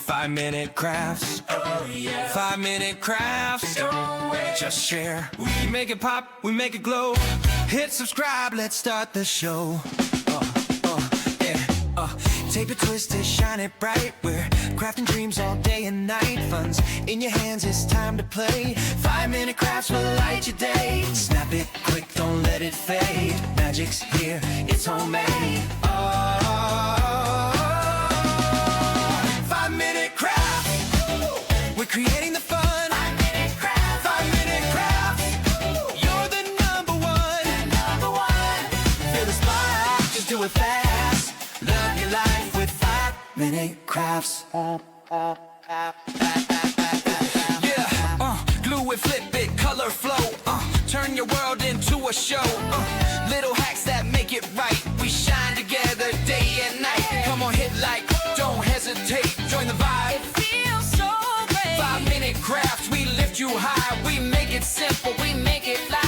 5-minute crafts. Oh yeah. 5-minute crafts. Don't wait. Just share. We make it pop, we make it glow. Hit subscribe, let's start the show. Tape it, twist it, shine it bright. We're crafting dreams all day and night. Fun's in your hands, it's time to play. 5-minute crafts will light your day. Snap it quick, don't let it fade. Magic's here, it's homemade. 5-minute crafts. We're creating the fun. 5-minute crafts. 5-minute crafts. You're the number one. Feel the spark, just do it fast. Love your life with 5-minute crafts. Yeah, glue it, flip it, color flow. Turn your world into a show. Little hacks that make it right. We shine together day and night. Come on, hit like, don't hesitate. Join the vibe. It feels so great. 5-minute crafts, we lift you high. We make it simple, we make it live.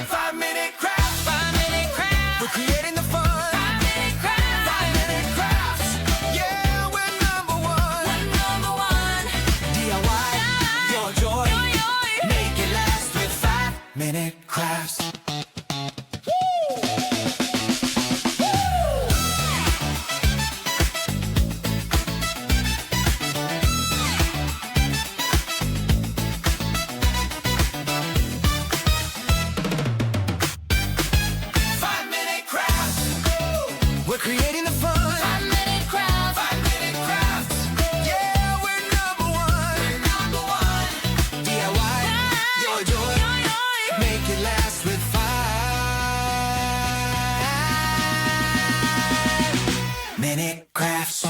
5-minute crafts. 5-minute crafts. We're creating the fun. 5-minute crafts. 5-minute crafts. Yeah, we're number one. DIY, your joy. Make it last with 5-minute crafts. We're creating the fun. 5-minute crafts. 5-minute crafts. Yeah, we're number one. DIY, your joy. Make it last with 5-minute crafts.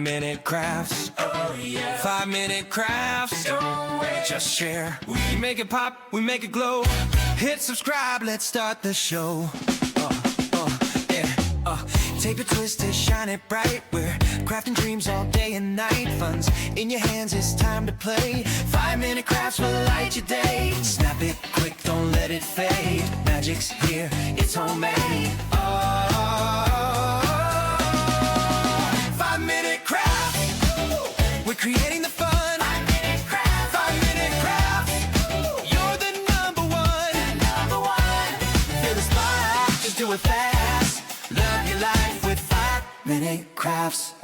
5-minute crafts. Oh yeah. 5-minute crafts. Don't wait. Just share. We make it pop, we make it glow. Hit subscribe, let's start the show. Yeah. Tape it, twist it, shine it bright. We're crafting dreams all day and night. Fun's in your hands, it's time to play. 5-minute crafts will light your day. Snap it quick, don't let it fade. Magic's here, it's homemade. 5-minute crafts. We're creating the fun. 5-minute crafts. 5-minute crafts. You're the number one. Feel the spark, just do it fast. Love your life with 5-minute crafts.